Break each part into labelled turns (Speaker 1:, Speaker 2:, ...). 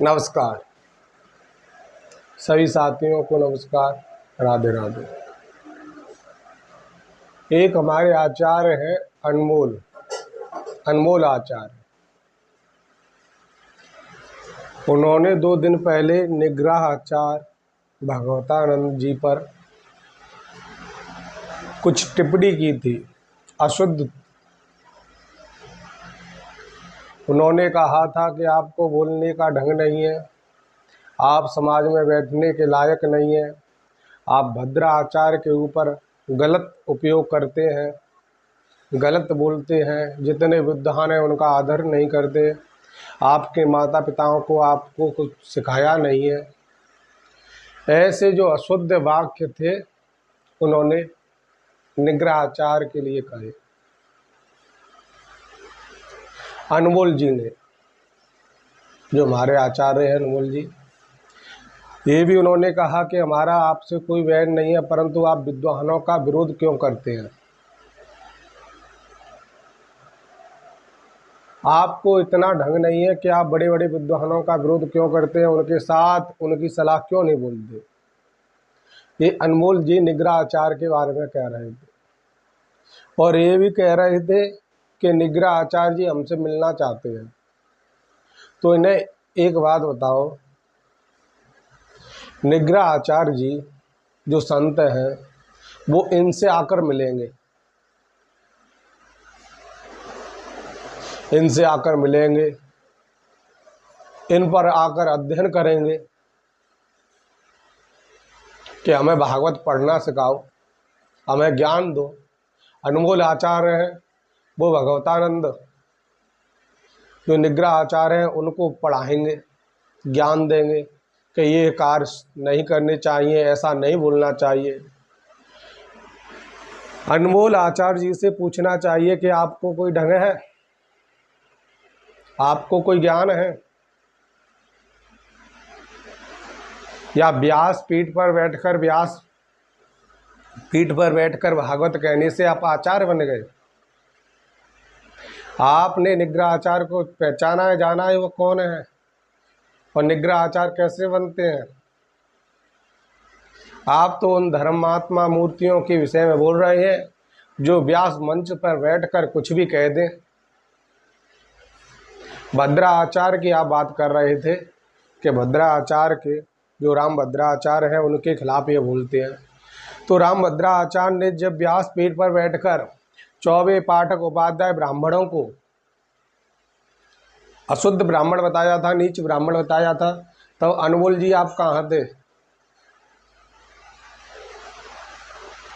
Speaker 1: नमस्कार सभी साथियों को नमस्कार। राधे राधे। एक हमारे आचार्य हैं अनमोल आचार्य। उन्होंने 2 दिन पहले निग्रह आचार्य भगवतानंद जी पर कुछ टिप्पणी की थी अशुद्ध। उन्होंने कहा था कि आपको बोलने का ढंग नहीं है, आप समाज में बैठने के लायक नहीं हैं, आप भद्र आचार्य के ऊपर गलत उपयोग करते हैं, गलत बोलते हैं, जितने विद्वान हैं उनका आदर नहीं करते, आपके माता पिताओं को आपको कुछ सिखाया नहीं है। ऐसे जो अशुद्ध वाक्य थे उन्होंने निग्रह आचार्य के लिए कहे। अनमोल जी ने, जो हमारे आचार्य हैं अनमोल जी, ये भी उन्होंने कहा कि हमारा आपसे कोई वैर नहीं है, परंतु आप विद्वानों का विरोध क्यों करते हैं? आपको इतना ढंग नहीं है कि आप बड़े बड़े विद्वानों का विरोध क्यों करते हैं, उनके साथ उनकी सलाह क्यों नहीं बोलते? ये अनमोल जी निग्रह आचार्य के बारे में कह रहे थे और ये भी कह रहे थे कि निग्रह आचार्य जी हमसे मिलना चाहते हैं। तो इन्हें एक बात बताओ, निग्रह आचार्य जी जो संत हैं वो इनसे आकर मिलेंगे, इनसे आकर मिलेंगे, इन पर आकर अध्ययन करेंगे कि हमें भागवत पढ़ना सिखाओ, हमें ज्ञान दो। अनमोल आचार्य हैं वो भगवतानंद जो निग्रह आचार्य हैं उनको पढ़ाएंगे, ज्ञान देंगे कि ये कार्य नहीं करने चाहिए, ऐसा नहीं बोलना चाहिए। अनमोल आचार्य जी से पूछना चाहिए कि आपको कोई ढंग है, आपको कोई ज्ञान है, या व्यास पीठ पर बैठकर भागवत कहने से आप आचार्य बन गए? आपने निग्रह आचार्य को पहचाना है, जाना है वो कौन है और निग्रह आचार्य कैसे बनते हैं? आप तो उन धर्मात्मा मूर्तियों के विषय में बोल रहे हैं जो व्यास मंच पर बैठकर कुछ भी कह दें। भद्रा आचार्य की आप बात कर रहे थे कि भद्रा आचार्य के जो राम भद्रा आचार्य हैं उनके खिलाफ ये बोलते हैं। तो राम भद्रा आचार्य ने जब व्यास पीठ पर बैठकर 24 पाठक उपाध्याय ब्राह्मणों को अशुद्ध ब्राह्मण बताया था, नीच ब्राह्मण बताया था, तो अनमोल जी आप कहाँ थे?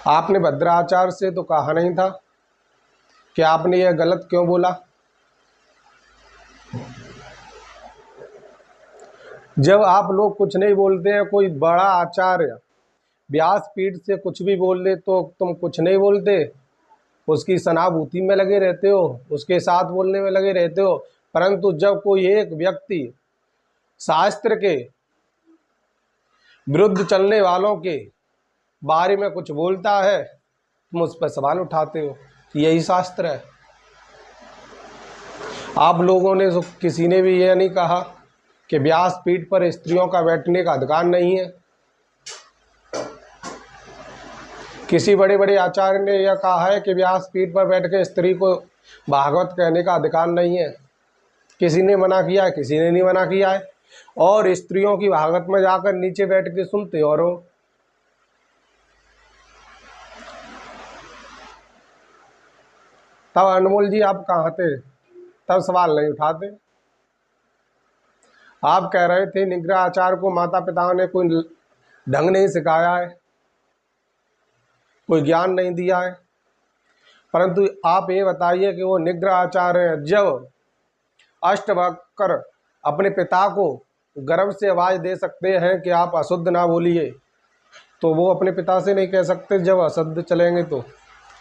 Speaker 1: आपने भद्राचार्य से तो कहा नहीं था कि आपने यह गलत क्यों बोला? जब आप लोग कुछ नहीं बोलते हैं, कोई बड़ा आचार्य व्यास पीठ से कुछ भी बोल दे तो तुम कुछ नहीं बोलते, उसकी सहानुभूति में लगे रहते हो, उसके साथ बोलने में लगे रहते हो। परंतु जब कोई एक व्यक्ति शास्त्र के विरुद्ध चलने वालों के बारे में कुछ बोलता है तुम उस पर सवाल उठाते हो, यही शास्त्र है। आप लोगों ने किसी ने भी यह नहीं कहा कि व्यास पीठ पर स्त्रियों का बैठने का अधिकार नहीं है। किसी बड़े बड़े आचार्य ने यह कहा है कि व्यास पीठ पर बैठ के स्त्री को भागवत कहने का अधिकार नहीं है। किसी ने मना किया है? किसी ने नहीं मना किया है। और स्त्रियों की भागवत में जाकर नीचे बैठ के सुनते और हो। तब अनमोल जी आप कहाँ थे? तब सवाल नहीं उठाते। आप कह रहे थे निग्रह आचार्य को माता पिताओं ने कोई ढंग नहीं सिखाया है, कोई ज्ञान नहीं दिया है। परंतु आप ये बताइए कि वो निग्रह आचार्य जब अष्टवक्र अपने पिता को गर्व से आवाज़ दे सकते हैं कि आप अशुद्ध ना बोलिए, तो वो अपने पिता से नहीं कह सकते? जब अशुद्ध चलेंगे तो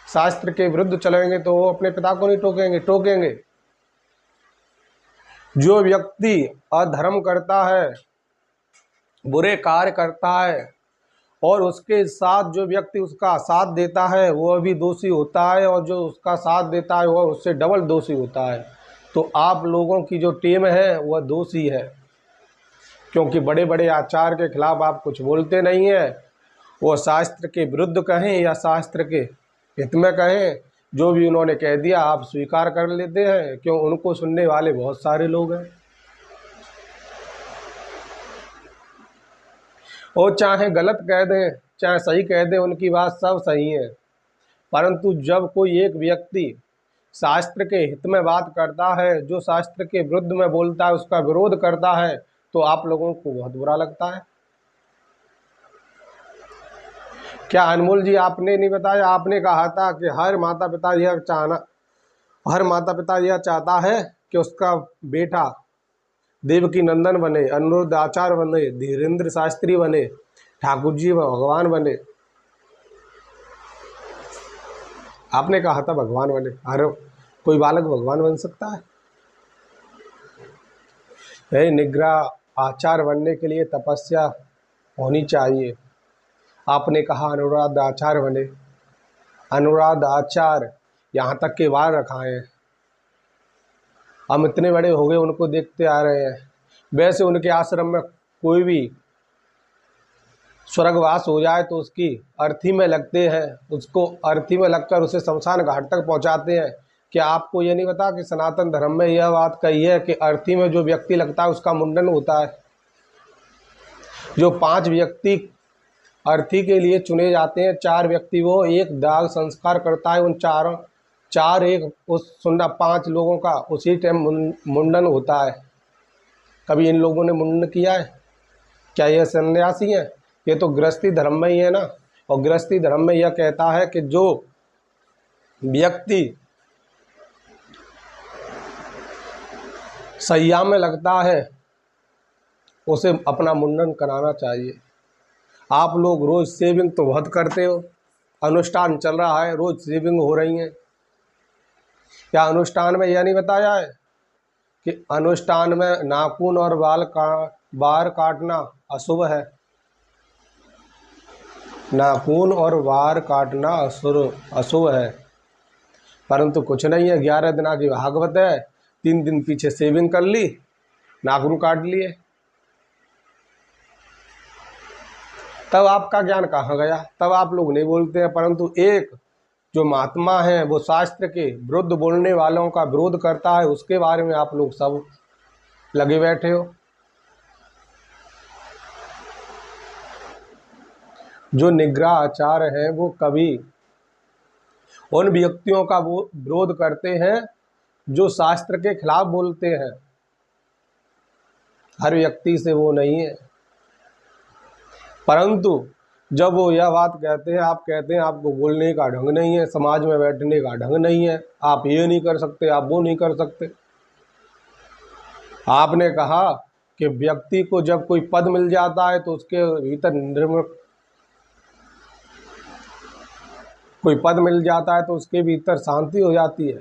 Speaker 1: शास्त्र के विरुद्ध चलेंगे तो वो अपने पिता को नहीं टोकेंगे। जो व्यक्ति अधर्म करता है, बुरे कार्य करता है और उसके साथ जो व्यक्ति उसका साथ देता है वह भी दोषी होता है, और जो उसका साथ देता है वह उससे डबल दोषी होता है। तो आप लोगों की जो टीम है वह दोषी है। क्योंकि बड़े बड़े आचार्य के खिलाफ आप कुछ बोलते नहीं हैं। वो शास्त्र के विरुद्ध कहें या शास्त्र के हित में कहें, जो भी उन्होंने कह दिया आप स्वीकार कर लेते हैं, क्यों उनको सुनने वाले बहुत सारे लोग हैं। और चाहे गलत कह दें चाहे सही कह दें, उनकी बात सब सही है, परंतु जब कोई एक व्यक्ति शास्त्र के हित में बात करता है, जो शास्त्र के विरुद्ध में बोलता है, उसका विरोध करता है, तो आप लोगों को बहुत बुरा लगता है। क्या अनमोल जी आपने नहीं बताया? आपने कहा था कि हर माता पिता यह चाहता है कि उसका बेटा देवकी नंदन बने, अनिरुद्ध आचार्य बने, धीरेन्द्र शास्त्री बने, ठाकुर जी भगवान बने। आपने कहा था भगवान बने। हर कोई बालक भगवान बन सकता है? नहीं, निग्रह आचार्य बनने के लिए तपस्या होनी चाहिए। आपने कहा अनुराध आचार्य बने। अनुराध आचार्य यहाँ तक के बार रखा है, हम इतने बड़े हो गए उनको देखते आ रहे हैं। वैसे उनके आश्रम में कोई भी स्वर्गवास हो जाए तो उसकी अर्थी में लगते हैं, उसको अर्थी में लगकर उसे शमशान घाट तक पहुंचाते हैं। क्या आपको ये नहीं पता कि सनातन धर्म में यह बात कही है कि अर्थी में जो व्यक्ति लगता है उसका मुंडन होता है? जो 5 व्यक्ति अर्थी के लिए चुने जाते हैं, 4 व्यक्ति वो एक दाग संस्कार करता है, उन चार एक उस 5 लोगों का उसी टाइम मुंडन होता है। कभी इन लोगों ने मुंडन किया है? क्या ये सन्यासी हैं? ये तो गृहस्थी धर्म में ही है ना। और गृहस्थी धर्म में यह कहता है कि जो व्यक्ति सैया में लगता है उसे अपना मुंडन कराना चाहिए। आप लोग रोज सेविंग तो बहुत करते हो, अनुष्ठान चल रहा है, रोज सेविंग हो रही है। क्या अनुष्ठान में यह नहीं बताया है कि अनुष्ठान में नाखून और बाल काटना अशुभ है? नाखून और बाल काटना अशुभ है, परंतु कुछ नहीं है। 11 दिन की भागवत है, 3 दिन पीछे सेविंग कर ली, नाखून काट लिए, तब आपका ज्ञान कहाँ गया? तब आप लोग नहीं बोलते हैं। परंतु एक जो महात्मा है वो शास्त्र के विरुद्ध बोलने वालों का विरोध करता है, उसके बारे में आप लोग सब लगे बैठे हो। जो निग्रह आचार्य हैं वो कभी उन व्यक्तियों का वो विरोध करते हैं जो शास्त्र के खिलाफ बोलते हैं। हर व्यक्ति से वो नहीं है, परंतु जब वो यह बात कहते हैं, आप कहते हैं आपको बोलने का ढंग नहीं है, समाज में बैठने का ढंग नहीं है, आप ये नहीं कर सकते, आप वो नहीं कर सकते। आपने कहा कि व्यक्ति को जब कोई पद मिल जाता है तो उसके भीतर कोई पद मिल जाता है तो उसके भीतर शांति हो जाती है।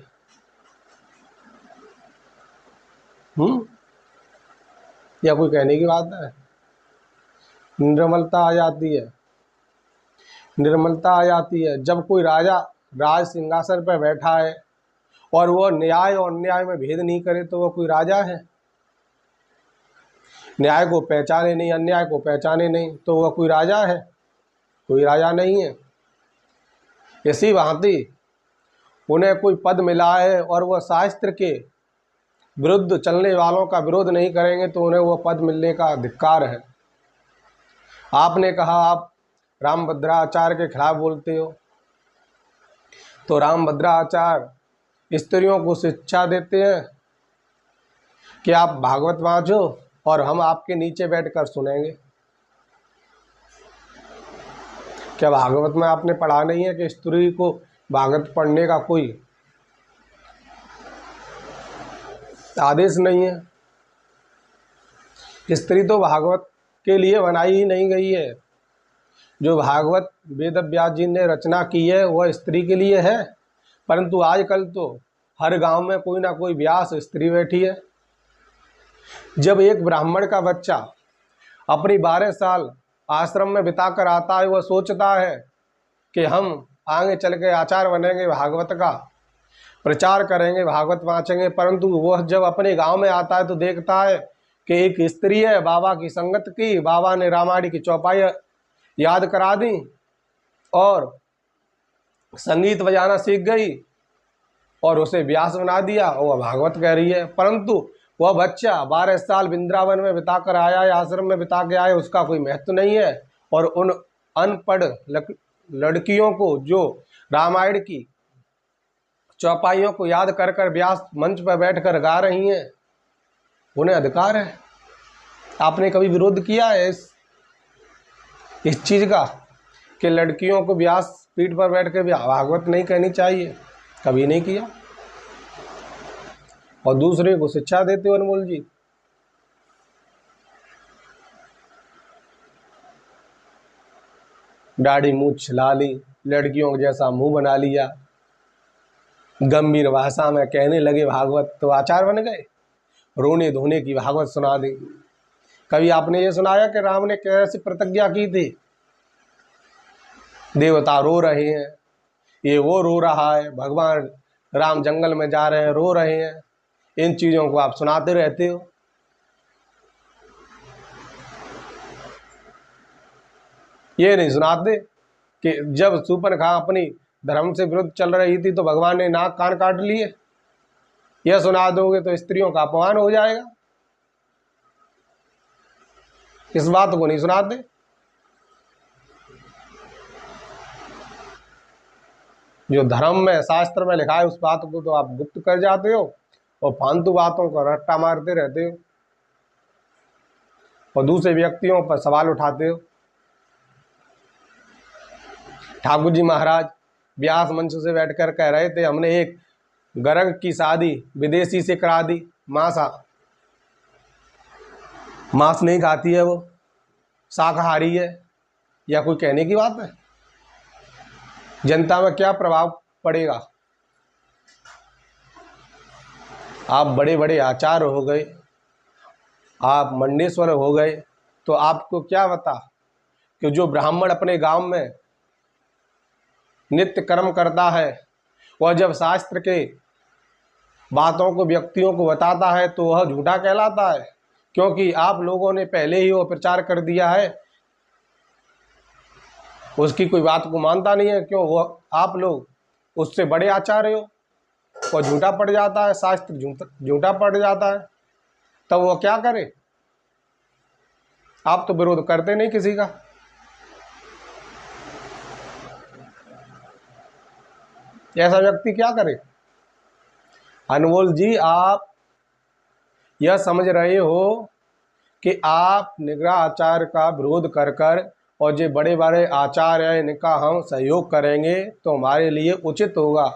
Speaker 1: या कोई कहने की बात है? निर्मलता आ जाती है, निर्मलता आ जाती है। जब कोई राजा राज सिंहासन पर बैठा है और वो न्याय और अन्याय में भेद नहीं करे तो वो कोई राजा है? न्याय को पहचाने नहीं, अन्याय को पहचाने नहीं, तो वह कोई राजा है? कोई राजा नहीं है। इसी भांति उन्हें कोई पद मिला है और वह शास्त्र के विरुद्ध चलने वालों का विरोध नहीं करेंगे तो उन्हें वह पद मिलने का धिक्कार है। आपने कहा आप रामभद्राचार्य के खिलाफ बोलते हो, तो रामभद्राचार्य स्त्रियों को शिक्षा देते हैं कि आप भागवत वाँचो और हम आपके नीचे बैठकर सुनेंगे। क्या भागवत में आपने पढ़ा नहीं है कि स्त्री को भागवत पढ़ने का कोई आदेश नहीं है? स्त्री तो भागवत के लिए बनाई ही नहीं गई है। जो भागवत वेद व्यास जी ने रचना की है वह स्त्री के लिए है, परंतु आजकल तो हर गांव में कोई ना कोई व्यास स्त्री बैठी है। जब एक ब्राह्मण का बच्चा अपनी 12 साल आश्रम में बिताकर आता है, वह सोचता है कि हम आगे चल के आचार्य बनेंगे, भागवत का प्रचार करेंगे, भागवत वाँचेंगे, परंतु वह जब अपने गांव में आता है तो देखता है कि एक स्त्री है, बाबा की संगत की, बाबा ने रामायण की चौपाई याद करा दी और संगीत बजाना सीख गई और उसे व्यास बना दिया और वह भागवत कह रही है। परंतु वह बच्चा 12 साल वृंदावन में बिता कर आया है, आश्रम में बिता के आया, उसका कोई महत्व नहीं है। और उन अनपढ़ लड़कियों को जो रामायण की चौपाइयों को याद कर कर व्यास मंच पर बैठकर गा रही हैं, उन्हें अधिकार है। आपने कभी विरोध किया है इस चीज का कि लड़कियों को व्यास पीठ पर बैठ कर भागवत नहीं कहनी चाहिए? कभी नहीं किया। और दूसरे को शिक्षा देते हो अनमोल जी। दाढ़ी मूछ छिला ली, लड़कियों को जैसा मुंह बना लिया, गंभीर भाषा में कहने लगे भागवत, तो आचार बन गए। रोने धोने की भागवत सुना दी। कभी आपने ये सुनाया कि राम ने कैसे प्रतिज्ञा की थी? देवता रो रहे हैं, ये वो रो रहा है, भगवान राम जंगल में जा रहे हैं, रो रहे हैं। इन चीजों को आप सुनाते रहते हो। ये नहीं सुनाते कि जब शूर्पणखा अपनी धर्म से विरुद्ध चल रही थी तो भगवान ने नाक कान काट लिए। यह सुना दोगे तो स्त्रियों का अपमान हो जाएगा। इस बात को नहीं सुनाते। जो धर्म में शास्त्र में लिखा है उस बात को तो आप गुप्त कर जाते हो और फालतू बातों को रट्टा मारते रहते हो और दूसरे व्यक्तियों पर सवाल उठाते हो। ठाकुर जी महाराज व्यास मंच से बैठकर कह रहे थे, हमने एक गर्ग की शादी विदेशी से करा दी, मांस नहीं खाती है, वो शाकाहारी है। या कोई कहने की बात है? जनता में क्या प्रभाव पड़ेगा? आप बड़े बड़े आचार्य हो गए, आप मंडेश्वर हो गए, तो आपको क्या बता कि जो ब्राह्मण अपने गांव में नित्य कर्म करता है वह जब शास्त्र के बातों को व्यक्तियों को बताता है तो वह झूठा कहलाता है, क्योंकि आप लोगों ने पहले ही वो प्रचार कर दिया है। उसकी कोई बात को मानता नहीं है, क्यों? वो आप लोग उससे बड़े आचार्य हो और झूठा पड़ जाता है, शास्त्र झूठा पड़ जाता है, तब वो क्या करे? आप तो विरोध करते नहीं किसी का। ऐसा व्यक्ति क्या करे? अनमोल जी, आप यह समझ रहे हो कि आप निग्रह आचार्य का विरोध कर कर और जो बड़े बड़े आचार्य हैं इनका हम सहयोग करेंगे तो हमारे लिए उचित होगा,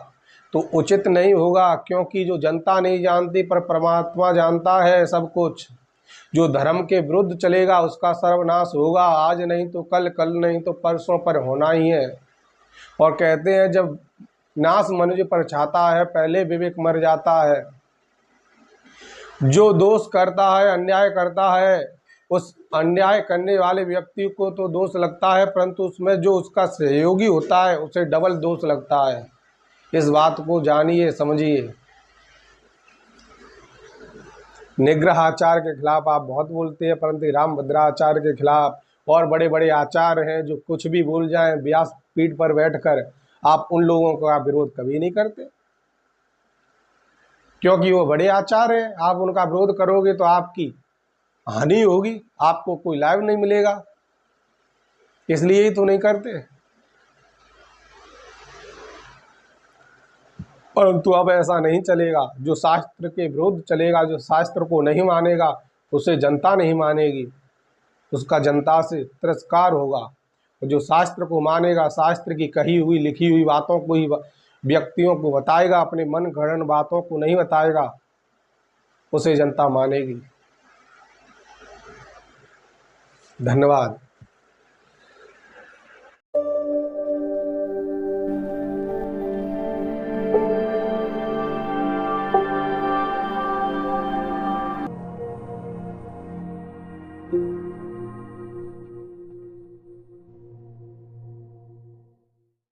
Speaker 1: तो उचित नहीं होगा, क्योंकि जो जनता नहीं जानती पर परमात्मा जानता है सब कुछ। जो धर्म के विरुद्ध चलेगा उसका सर्वनाश होगा, आज नहीं तो कल, कल नहीं तो परसों पर होना ही है। और कहते हैं जब नाश मनुष्य पर छाता है पहले विवेक मर जाता है। जो दोष करता है, अन्याय करता है, उस अन्याय करने वाले व्यक्ति को तो दोष लगता है, परंतु उसमें जो उसका सहयोगी होता है उसे डबल दोष लगता है। इस बात को जानिए, समझिए। निग्रह आचार्य के खिलाफ आप बहुत बोलते हैं, परंतु रामभद्राचार्य के खिलाफ और बड़े बड़े आचार्य हैं जो कुछ भी बोल जाएं व्यास पीठ पर बैठकर, आप उन लोगों का विरोध कभी नहीं करते, क्योंकि वो बड़े आचार्य हैं। आप उनका विरोध करोगे तो आपकी हानि होगी, आपको कोई लाभ नहीं मिलेगा, इसलिए ही तो नहीं करते। परंतु अब ऐसा नहीं चलेगा। जो शास्त्र के विरुद्ध चलेगा, जो शास्त्र को नहीं मानेगा, उसे जनता नहीं मानेगी, उसका जनता से तिरस्कार होगा। और जो शास्त्र को मानेगा, शास्त्र की कही हुई लिखी हुई बातों को ही व्यक्तियों को बताएगा, अपने मन गढ़ंत बातों को नहीं बताएगा, उसे जनता मानेगी। धन्यवाद।